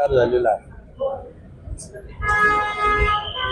झालेला आहे,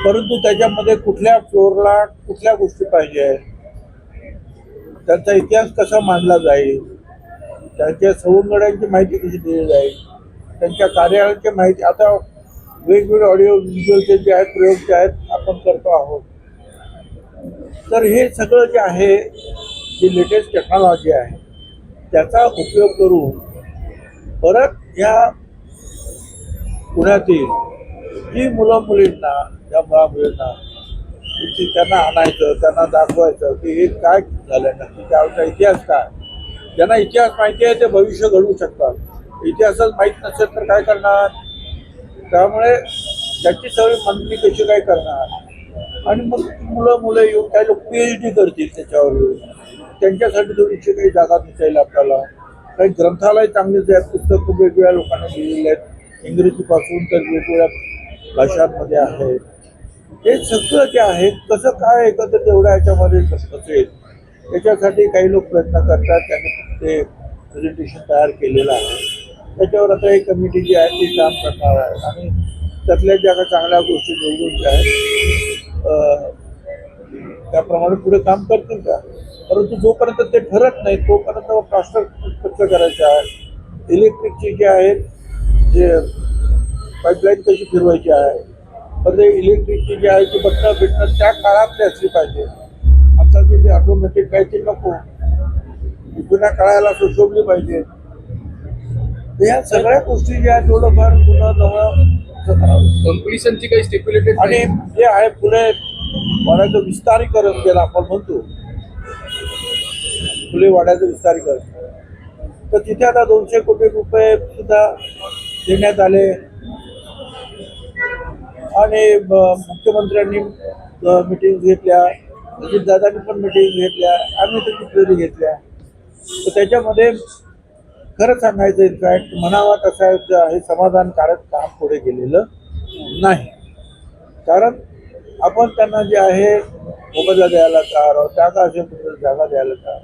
परंतु त्याच्यामध्ये कुठल्या फ्लोअरला कुठल्या गोष्टी पाहिजे, त्यांचा इतिहास कसा मांडला जाईल, त्यांच्या सवंगड्यांची माहिती कशी दिली जाईल, त्यांच्या कार्यालयाची माहिती. आता वेगवेगळे ऑडिओ व्हिज्युअलचे जे आहेत प्रयोग जे आहेत आपण करतो आहोत, तर हे सगळं जे आहे, जी लेटेस्ट टेक्नॉलॉजी आहे त्याचा उपयोग करून परत या पुण्यातील जी मुलं मुलींना, त्या मुला मुलींना त्यांना आणायचं, त्यांना दाखवायचं की हे काय झालं, नक्की त्याचा इतिहास काय. ज्यांना इतिहास माहिती आहे ते भविष्य घडवू शकतात, इतिहासच माहीत नसेल तर काय करणार. त्यामुळे त्याची सगळी मांडणी कशी काय करणार. आणि मग मुलं येऊन काही लोक PhD करतील त्याच्यावर येऊन, त्यांच्यासाठी थोडीशी काही जागा दिसेल आपल्याला. काही ग्रंथालय चांगलेच आहेत, पुस्तकं वेगवेगळ्या लोकांनी लिहिलेले आहेत, इंग्रजीपासून तर वेगवेगळ्या भाषांमध्ये आहेत. हे सगळं जे आहे कसं काय एकत्र तेवढ्या ह्याच्यामध्ये असेल त्याच्यासाठी काही लोक प्रयत्न करतात. त्यांनी ते प्रेझेंटेशन तयार केलेलं आहे, त्याच्यावर आता एक कमिटी जी आहे ती काम करणार आहे आणि त्यातल्या ज्या काही चांगल्या गोष्टी निवडून ज्या आहेत त्याप्रमाणे पुढे काम करतील का. परंतु जोपर्यंत ते ठरत नाही तोपर्यंत प्लास्टर कसं करायचं आहे, इलेक्ट्रिकची जे आहेत जे पाईपलाईन कशी फिरवायची आहे, पण ते इलेक्ट्रिकची जी आहे ती बटणं बिटणं त्या काळातली असली पाहिजे. आता जे ऑटोमॅटिक काही ते नको, जुन्या काळाला सुशोभली पाहिजे. या सगळ्या गोष्टी ज्या थोडंफार पुन्हा नवं कंपनीची काही स्टिप्युलेटेड आणि जे आहे पुढे वाड्याचं विस्तारीकरण ज्याला आपण म्हणतो, फुले वाड्याचं विस्तारीकरण, तर तिथे आता 200 कोटी रुपये सुद्धा देण्यात आले आणि मुख्यमंत्र्यांनी मिटिंग घेतल्या, अजितदादांनी पण मिटिंग घेतल्या, आम्ही त्याची फेरी घेतल्या. तर त्याच्यामध्ये खरं सांगायचं इनफॅक्ट म्हणावा तसं हे समाधानकारक काम पुढे गेलेलं नाही. कारण आपण त्यांना जे आहे मोबदला द्यायला तयार, जागा असेल जागा द्यायला तयार,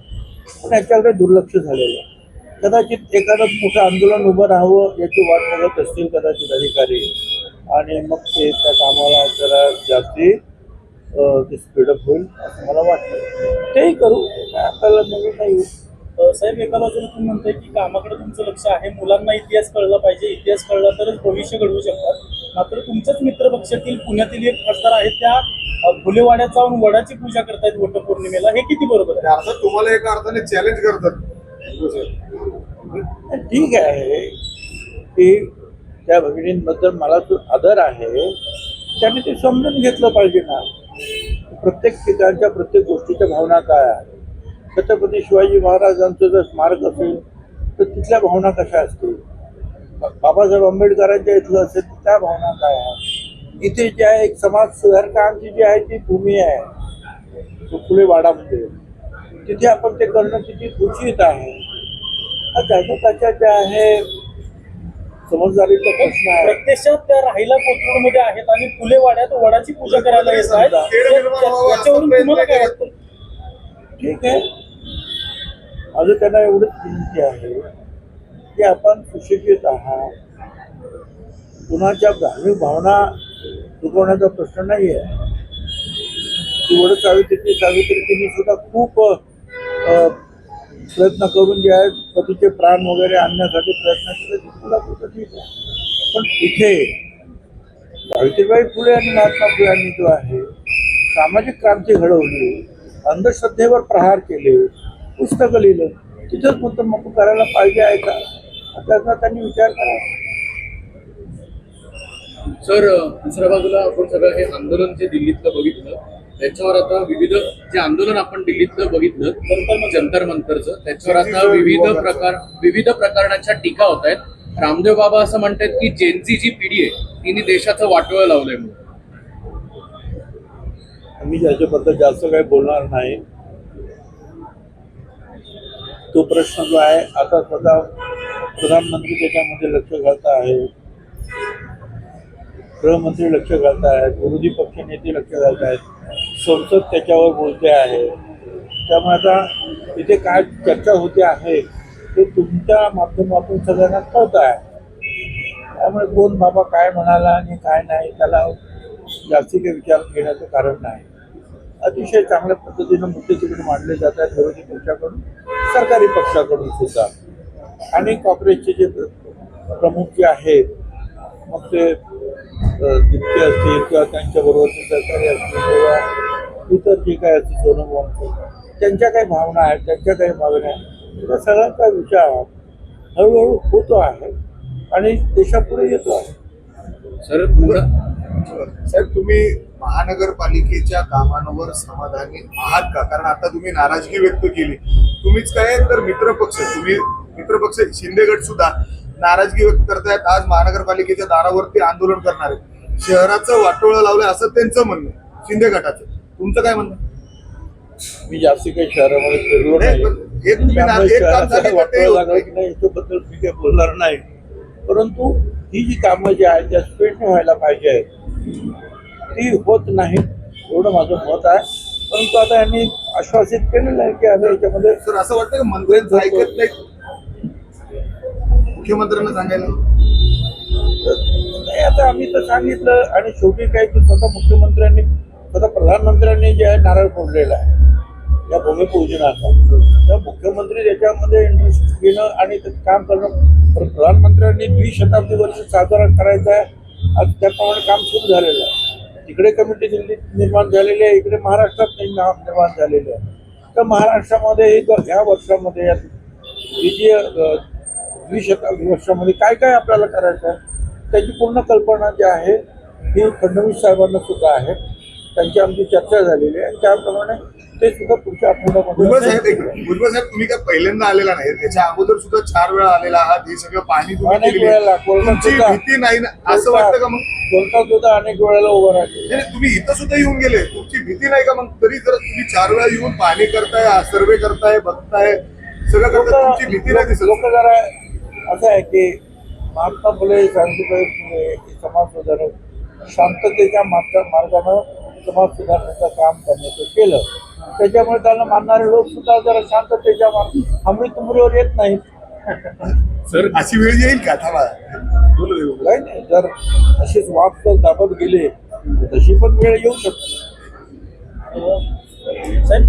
पण याच्याकडे दुर्लक्ष झालेलं. कदाचित एखादं मोठं आंदोलन उभं राहावं याची वाट बघत असतील कदाचित अधिकारी, आणि मग ते त्या कामाला जरा जास्ती स्पीडअप होईल असं मला वाटतं. तेही करू, काय आपल्याला नवीन नाही. साहेब, एका बाजूला तुम्ही म्हणताय की कामाकडे तुमचं लक्ष आहे, मुलांना इतिहास कळला पाहिजे, इतिहास कळला तरच भविष्य घडवू शकतात. मात्र तुमच्याच मित्रपक्षातील पुण्यातील एक खासदार आहेत, त्या फुलेवाड्यात जाऊन वडाची पूजा करतायत वटपौर्णिमेला. हे किती बरोबर आहे? अर्थात तुम्हाला एका अर्थाने चॅलेंज करतात. ठीक आहे की त्या भगिनींबद्दल मला जो आदर आहे त्यांनी ते समजून घेतलं पाहिजे ना. प्रत्येक ठिकाणच्या प्रत्येक गोष्टीच्या भावना काय आहे. छत्रपती शिवाजी महाराजांचं जर स्मारक असेल तर तिथल्या भावना कशा असतील, बाबासाहेब आंबेडकरांच्या इथलं असेल तर त्या भावना काय आहे. इथे जे आहे एक समाज सुधारकांची जी आहे ती भूमी आहे फुले वाडामध्ये, तिथे आपण ते करणं किती उचित आहे त्याच्या जे आहे समजदारीचा प्रश्न आहे. प्रत्यक्षात त्या राहिला कोथरूडमध्ये आहेत आणि फुलेवाड्यात वडाची पूजा करायला येत आहेत, याच्यावरून तुम्हाला काय वाटतं? ठीक आहे, माझं त्यांना एवढंच विनंती आहे की आपण सुशिक्षित आहात, कुणाच्या धार्मिक भावना दुखवण्याचा प्रश्न नाही आहे. वड सावित्री तिने सुद्धा खूप प्रयत्न करून जे आहे पतीचे प्राण वगैरे आणण्यासाठी प्रयत्न केले, तुला कुठं ठीक आहे. पण इथे सावित्रीबाई फुले आणि महात्मा फुल्यांनी जो आहे सामाजिक क्रांती घडवली, अंधश्रद्धेवर प्रहार केले, पुस्तकं लिहिलं, तिथंच मग करायला पाहिजे आहे का त्याचा त्यांनी विचार करा. सर, दुसऱ्या बाजूला आपण सगळं हे आंदोलन जे दिल्लीतलं बघितलं, त्याच्यावर आता जे आंदोलन आपण दिल्लीतलं बघितलं जंतर मंतरचं, त्याच्यावर आता विविध प्रकारच्या टीका होत आहेत. रामदेव बाबा असं म्हणतात की जेनची जी पिढी आहे तिने देशाचं वाटोळं लावलंय म्हणून. मी याच्याबद्दल जास्त काही बोलणार नाही. तो प्रश्न जो आहे आता स्वतः प्रधानमंत्री त्याच्यामध्ये लक्ष घालत आहे, गृहमंत्री लक्ष घालत आहेत, विरोधी पक्ष नेते लक्ष घालत आहेत, संसद त्याच्यावर बोलते आहे. त्यामुळे आता इथे काय चर्चा होते आहे ते तुमच्या माध्यमातून सगळ्यांना कळत आहे. त्यामुळे कोण बाबा काय म्हणाला आणि काय नाही त्याला जास्ती काही विचार घेण्याचं कारण नाही. अतिशय चांगल्या पद्धतीनं मुद्दे तिकडे मांडले जात आहेत विरोधी पक्षाकडून, सरकारी पक्षाकडून सुद्धा. आणि काँग्रेसचे जे प्रमुख जे आहेत मग ते दिप्ते असतील किंवा त्यांच्याबरोबरचे सहकारी असतील किंवा इतर जे काय असतील सोनम वांगचूक त्यांच्या काही भावना आहेत, त्यांच्या काही मागण्या आहेत, त्या सगळ्यांचा विचार हळूहळू होतो आहे आणि देशापुढे येतो आहे. सर साहेब, तुम्ही महानगरपालिकेच्या कामांवर समाधानी आहात का? कारण आता तुम्ही नाराजगी व्यक्त केली. तुम्हीच काय तर मित्रपक्ष शिंदे गट सुद्धा नाराजगी व्यक्त करतायत. आज महानगरपालिकेच्या दारावरती आंदोलन करणार आहेत. शहराचं वाटोळं लावलंय असं त्यांचं म्हणणं, शिंदे गटाचं. तुमचं काय म्हणणं? मी जास्ती काही शहरामध्ये फिरलो नाही, नाही, पण हे तुम्ही एक काम शहराचं सांगितलं ते वाटोळं होत लागलं नाही. की नाही याच्याबद्दल मी काही बोलणार नाही. परंतु ही जी कामं जी आहेत त्या स्पीडने व्हायला पाहिजे ती होत नाही एवढं माझं मत आहे. परंतु आता यांनी आश्वासित केलेलं आहे की आता याच्यामध्ये सर, असं वाटतं की मंत्र्यांचं ऐकत नाही, मुख्यमंत्र्यांना सांगायला. नाही, आता आम्ही तर सांगितलं आणि शेवटी काय की स्वतः मुख्यमंत्र्यांनी स्वतः प्रधानमंत्र्यांनी जे आहे नारळ फोडलेला आहे या भूमिपूजनाचा. तर मुख्यमंत्री त्याच्यामध्ये इंटरेस्ट घेणं आणि ते काम करणं, प्रधानमंत्र्यांनी 20 शताब्दी वर्ष साजरा करायचा आहे. आज त्याप्रमाणे काम सुरू झालेलं आहे. तिकडे कमिटी दिल्लीत निर्माण झालेली आहे, इकडे महाराष्ट्रात निर्माण झालेली आहे. तर महाराष्ट्रामध्ये ह्या वर्षामध्ये ही जी 20 शताब्दी वर्षामध्ये काय काय आपल्याला करायचं आहे त्याची पूर्ण कल्पना जी आहे ही फडणवीस साहेबांना सुद्धा आहे. त्यांची आमची चर्चा झालेली आहे आणि त्याप्रमाणे ते सुद्धा पुढच्या भुजबळ साहेब, आठवड्यामध्ये भुजबळ साहेब, तुम्ही काय पहिल्यांदा आलेला नाही, त्याच्या अगोदर सुद्धा 4 वेळा आलेला आहात. हे सगळं पाहणी तुम्ही अनेक केलेली वेळेला आहे. कोर्टात तुमची सुद्धा- भीती नाही ना असं वाटतं का मग? कोर्टात सुद्धा अनेक वेळेला उभं राहते. नाही, तुम्ही इथं सुद्धा येऊन गेले, तुमची भीती नाही का मग? तरी जर तुम्ही 4 वेळा येऊन पाहणी करताय, सर्वे करताय, बघताय, सगळं करताय, तुमची भीती नाही दिसत? लोक जरा असं आहे की महात्मा फुले सावित्रीबाई फुले समाज सुधारक शांततेच्या मार्गानं समाज सुधारण्याचं काम त्यांनी केलं. त्याच्यामुळे त्यांना मानणारे लोक सुद्धा जरा शांततेच्या हमरी तुमरीवर येत नाहीत. सर, अशी वेळ येईल का? थांबा, काही नाही, जर असेच वाद जर दाबत गेले तर तशी पण वेळ येऊ शकते. साहेब,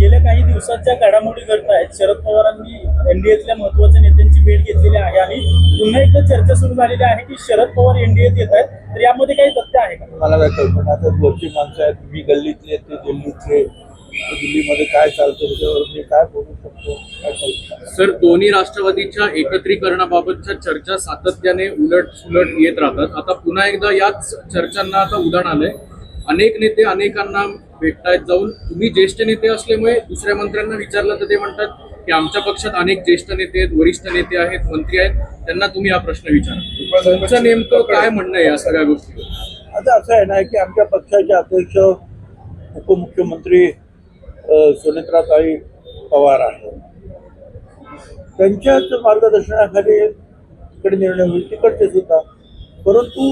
गेल्या काही दिवसात ज्या घडामोडी घडत आहेत, शरद पवारांनी एनडीएतल्या महत्वाच्या नेत्यांची भेट घेतलेली आहे आणि पुन्हा एकदा चर्चा सुरू झालेली आहे की शरद पवार एनडीएत येत आहेत. तर यामध्ये काही तथ्य आहे का? मला काय कल्पना आता वरची माणसं आहेत, मी गल्लीतले ते दिल्लीतले, दिल्लीमध्ये काय चालतं त्याच्यावर मी काय बोलू शकतो, काय कल्पना. सर, दोन्ही राष्ट्रवादीच्या एकत्रीकरणाबाबतच्या चर्चा सातत्याने उलट सुलट येत राहतात. आता पुन्हा एकदा याच चर्चांना आता उधाण आलंय. अनेक नेते अनेकांना भेटतायत जाऊन. तुम्ही ज्येष्ठ नेते असल्यामुळे दुसऱ्या मंत्र्यांना विचारलं तर ते म्हणतात की आमच्या पक्षात अनेक ज्येष्ठ नेते आहेत, वरिष्ठ नेते आहेत, मंत्री आहेत, त्यांना तुम्ही हा प्रश्न विचारा. तुमचं नेमकं काय म्हणणं आहे या सगळ्या गोष्टी? आता असं आहे ना की आमच्या पक्षाचे अध्यक्ष उपमुख्यमंत्री सुनेत्राताई पवार आहेत. त्यांच्याच मार्गदर्शनाखाली तिकडे निर्णय होईल, तिकडचे सुद्धा. परंतु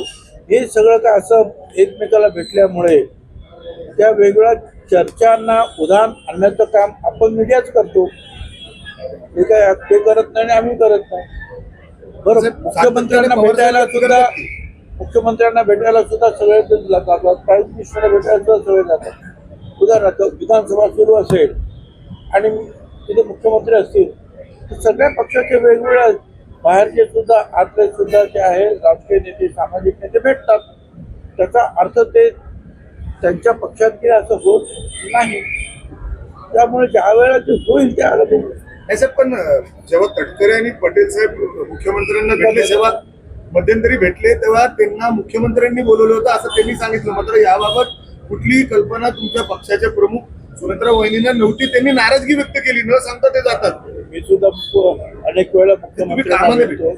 हे सगळं काय असं एकमेकाला भेटल्यामुळे त्या वेगवेगळ्या चर्चांना उधाण आणण्याचं काम आपण मीडियाच करतो. ते काय ते करत नाही आणि आम्ही करत नाही. बरं, मुख्यमंत्र्यांना भेटायला सुद्धा सगळे जातात, प्राईम मिनिस्टरला भेटायला सुद्धा सगळे जातात. उदाहरणार्थ विधानसभा सुरू असेल आणि तिथे मुख्यमंत्री असतील तर सगळ्या पक्षाचे वेगवेगळ्या बाहेरचे सुद्धा आतले सुद्धा जे आहे राजकीय नेते, सामाजिक नेते भेटतात. त्याचा अर्थ ते त्यांच्या पक्षात गेले असं होत नाही. त्यामुळे ज्या वेळेला ते होईल त्यावेळेला बघू. नाही सर, पण जेव्हा तटकरे आणि पटेल साहेब मुख्यमंत्र्यांना भेटले, जेव्हा मध्यंतरी भेटले तेव्हा त्यांना मुख्यमंत्र्यांनी बोलवलं होतं असं त्यांनी सांगितलं. मात्र याबाबत कुठलीही कल्पना तुमच्या पक्षाच्या प्रमुख सुनेत्रा वहिनींना नव्हती. त्यांनी नाराजगी व्यक्त केली, न सांगता ते जातात. मी सुद्धा अनेक वेळा मुख्यमंत्र्यांना भेटतो,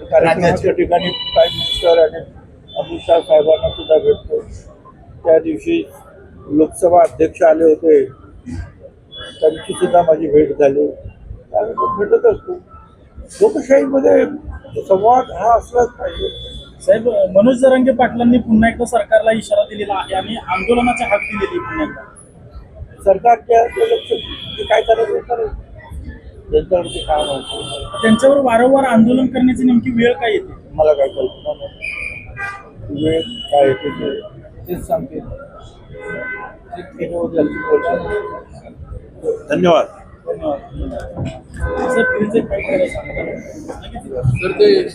कार्यक्रमाच्या ठिकाणी प्राईम मिनिस्टर आणि अमित शहा साहेबांना सुद्धा भेटतो. त्या दिवशी लोकसभा अध्यक्ष आले होते, त्यांची सुद्धा माझी भेट झाली. आम्ही भेटत असतो. लोकशाहीमध्ये संवाद हा असलाच पाहिजे. साहेब, मनोज जरांगे पाटलांनी पुन्हा एकदा सरकारला इशारा दिलेला आहे आणि आंदोलनाची हाक दिलेली पुन्हा एकदा. सरकारच्या लक्ष ते काय करायचं ते करायचं. त्यांच्याकडे ते काम आहे. त्यांच्यावर वारंवार आंदोलन करण्याची नेमकी वेळ काय येते? मला काय कल्पना नाही. वेळ काय येते तेच सांगते. धन्यवाद. धन्यवाद. सर, प्लीज एक काय करायचं सांगा. तर ते